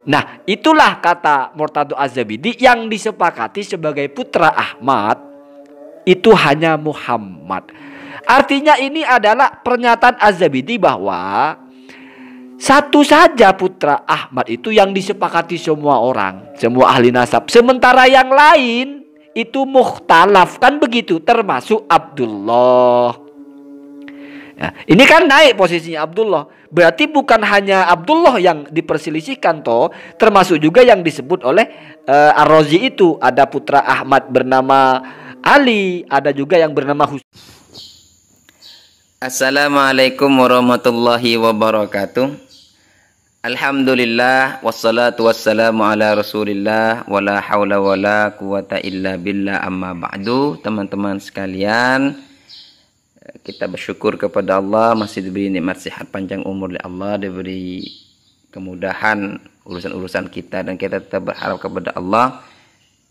Nah, itulah kata Murtado Az-Zabidi yang disepakati sebagai putra Ahmad itu hanya Muhammad. Artinya ini adalah pernyataan Az-Zabidi bahwa satu saja putra Ahmad itu yang disepakati semua orang, semua ahli nasab. Sementara yang lain itu mukhtalaf, kan begitu, termasuk Abdullah. Ya, ini kan naik posisinya Abdullah. Berarti bukan hanya Abdullah yang diperselisihkan toh, termasuk juga yang disebut oleh Ar-Razi itu. Ada putra Ahmad bernama Ali, ada juga yang bernama Husain. Assalamualaikum warahmatullahi wabarakatuh. Alhamdulillah wassalatu wassalamu ala Rasulillah wala haula wala quwata illa billah, amma ba'du. Teman-teman sekalian, kita bersyukur kepada Allah masih diberi nikmat sehat panjang umur oleh Allah, diberi kemudahan urusan-urusan kita, dan kita tetap berharap kepada Allah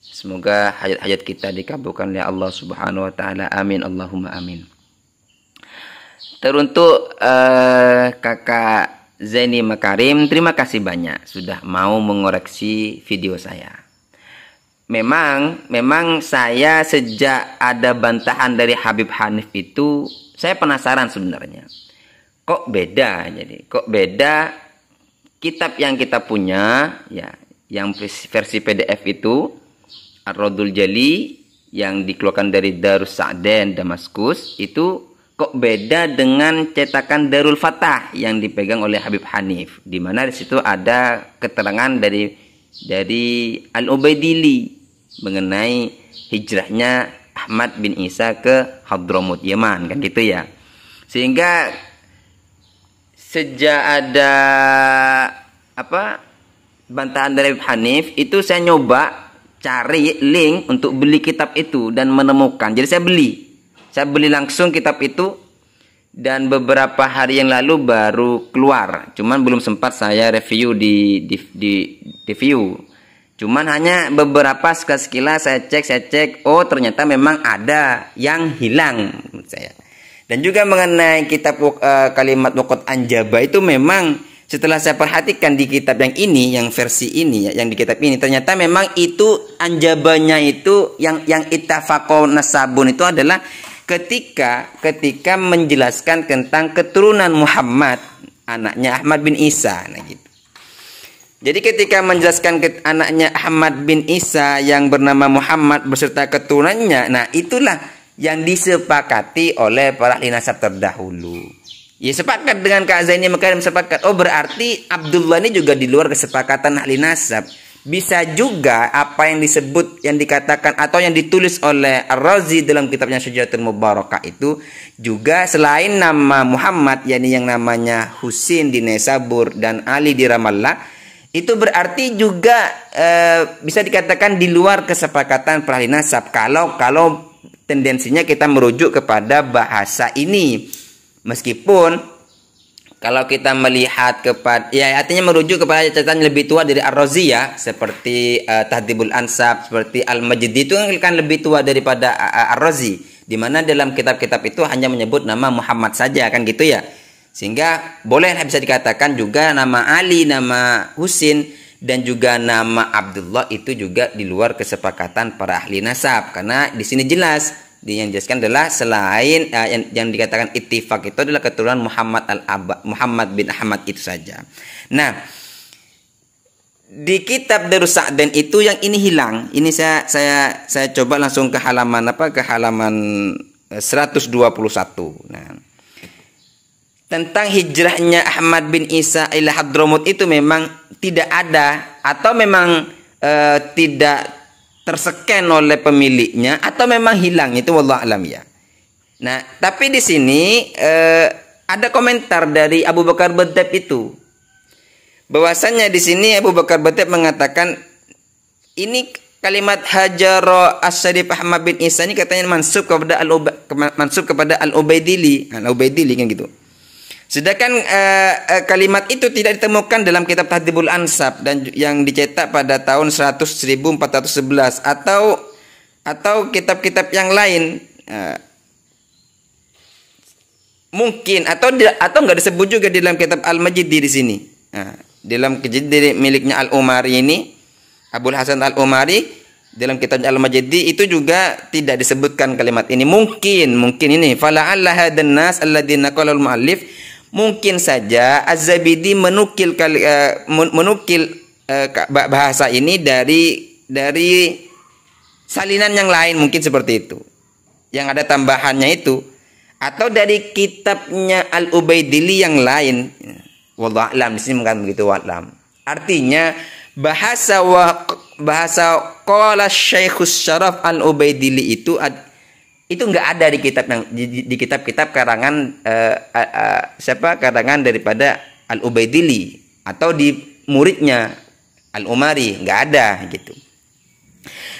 semoga hajat-hajat kita dikabulkan oleh Allah Subhanahu wa taala. Amin Allahumma amin. Teruntuk Kakak Zaini Makarim, terima kasih banyak sudah mau mengoreksi video saya. Memang saya sejak ada bantahan dari Habib Hanif itu, saya penasaran sebenarnya. Kok beda? Kok beda kitab yang kita punya, ya, yang versi PDF itu Ar-Raddul Jali yang dikeluarkan dari Darus Sa'den Damaskus, itu kok beda dengan cetakan Darul Fatah yang dipegang oleh Habib Hanif, di mana di situ ada keterangan dari Al-Ubaidili mengenai hijrahnya Ahmad bin Isa ke Hadramut Yaman, kan gitu ya. Sehingga sejak ada bantahan dari Habib Hanif itu, saya nyoba cari link untuk beli kitab itu dan menemukan. Jadi saya beli langsung kitab itu, dan beberapa hari yang lalu baru keluar. Cuman belum sempat saya review di view. Cuman hanya beberapa sekilas saya cek, oh ternyata memang ada yang hilang menurut saya. Dan juga mengenai kitab kalimat Waqat Anjaba itu, memang setelah saya perhatikan di kitab yang ini, yang versi ini ya, yang di kitab ini, ternyata memang itu anjabanya itu yang ittafaqo nasabun itu adalah ketika menjelaskan tentang keturunan Muhammad, anaknya Ahmad bin Isa, nah gitu. Jadi ketika menjelaskan anaknya Ahmad bin Isa yang bernama Muhammad beserta keturunannya, nah itulah yang disepakati oleh para ahli nasab terdahulu. Ya, sepakat dengan Kak Zaini Makarim, sepakat. Oh, berarti Abdullah ini juga di luar kesepakatan ahli nasab. Bisa juga apa yang disebut, yang dikatakan atau yang ditulis oleh Ar-Razi dalam kitabnya Syajaratul Mubarakah itu juga selain nama Muhammad, yakni yang namanya Husain di Naisabur dan Ali di Ramallah, itu berarti juga bisa dikatakan di luar kesepakatan para ahli nasab kalau tendensinya kita merujuk kepada bahasa ini. Meskipun kalau kita melihat kepada, ya artinya merujuk kepada catatan lebih tua dari Ar-Razi ya, seperti Tahdhibul Ansab, seperti Al-Majdi, itu kan lebih tua daripada Ar-Razi, di mana dalam kitab-kitab itu hanya menyebut nama Muhammad saja, kan gitu ya. Sehingga boleh bisa dikatakan juga nama Ali, nama Husain, dan juga nama Abdullah itu juga di luar kesepakatan para ahli nasab, karena di sini jelas yang dijelaskan adalah selain yang dikatakan ittifaq itu adalah keturunan Muhammad bin Ahmad itu saja. Nah, di kitab Darus Sa'den itu yang ini hilang. Ini saya coba langsung ke halaman ke halaman 121. Nah, tentang hijrahnya Ahmad bin Isa ila Hadramut itu memang tidak ada, atau memang tidak terseken oleh pemiliknya, atau memang hilang, itu wallahu alam ya. Nah, tapi di sini ada komentar dari Abu Bakar Baddab itu, bahwasanya di sini Abu Bakar Baddab mengatakan ini kalimat Hajara As-Syarif Ahmad bin Isa ini katanya mansub kepada Al-Ubaidili, kan gitu. Sedangkan kalimat itu tidak ditemukan dalam kitab Tahdhibul Ansab dan yang dicetak pada tahun 1411 atau kitab-kitab yang lain, mungkin atau nggak disebut juga di dalam kitab Al-Majdi di sini. dalam jadi miliknya Al-Umari ini, Abul Hasan Al-Umari, dalam kitab Al-Majdi itu juga tidak disebutkan kalimat ini. Mungkin ini fala'alla hadan nas alladziina qala al-muallif, mungkin saja Az-Zabidi menukil bahasa ini dari salinan yang lain, mungkin seperti itu. Yang ada tambahannya itu, atau dari kitabnya Al-Ubaidili yang lain. Wallahu a'lam, di sini bukan begitu, wa'lam. Artinya bahasa qala Syekhus Syaraf Al-Ubaidili itu enggak ada di kitab-kitab karangan karangan daripada Al-Ubaidili atau di muridnya Al-Umari, enggak ada gitu.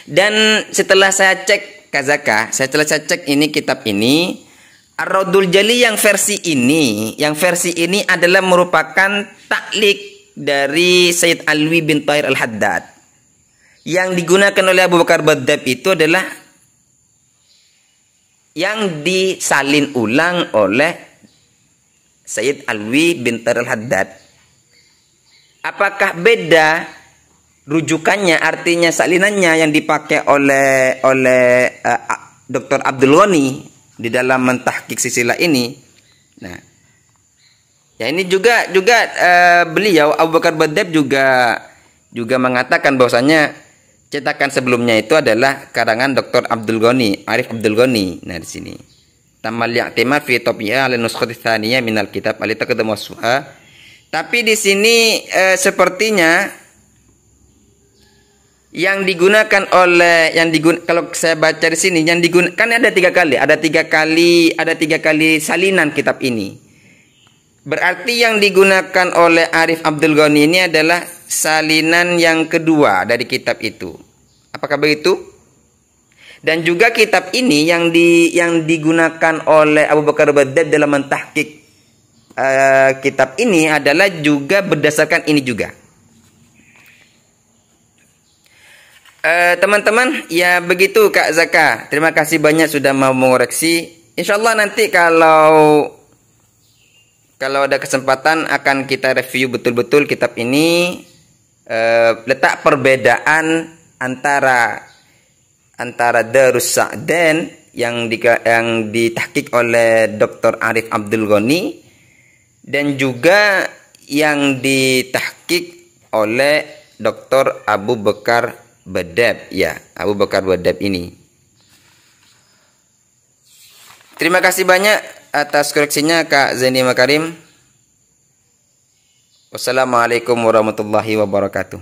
Dan setelah saya cek Kazaka, setelah saya cek ini kitab ini, Ar-Raddul Jali yang versi ini adalah merupakan taklik dari Sayyid Alwi bin Tahir Al-Haddad. Yang digunakan oleh Abu Bakar Baddab itu adalah yang disalin ulang oleh Sayyid Alwi bin Tahir Al-Haddad. Apakah beda rujukannya, artinya salinannya yang dipakai oleh Dr. Abdul Ghani di dalam mentahqiq silsilah ini? Nah, ya ini juga beliau Abu Bakar Baddab juga mengatakan bahwasanya cetakan sebelumnya itu adalah karangan Dr. Abdul Ghani, Arif Abdul Ghani. Nah, di sini tamal ya'timad fi topiyah al-nuskhah tsaniyah minal kitab al-taqaddam was-suha. Tapi di sini sepertinya yang digunakan kalau saya baca di sini yang digunakan kan ada tiga kali salinan kitab ini. Berarti yang digunakan oleh Arif Abdul Ghani ini adalah salinan yang kedua dari kitab itu. Apakah begitu? Dan juga kitab ini yang digunakan oleh Abu Bakar Baddab dalam mentahqiq kitab ini adalah juga berdasarkan ini juga. Teman-teman, ya begitu Kak Zaka. Terima kasih banyak sudah mau mengoreksi. Insyaallah nanti kalau ada kesempatan akan kita review betul-betul kitab ini. Letak perbedaan antara Darus Sa'dan yang ditahqiq oleh Dr. Arif Abdul Ghani dan juga yang ditahqiq oleh Dr. Abu Bakar Baddab, ya, Abu Bakar Baddab ini. Terima kasih banyak atas koreksinya Kak Zaini Makarim. Wassalamualaikum warahmatullahi wabarakatuh.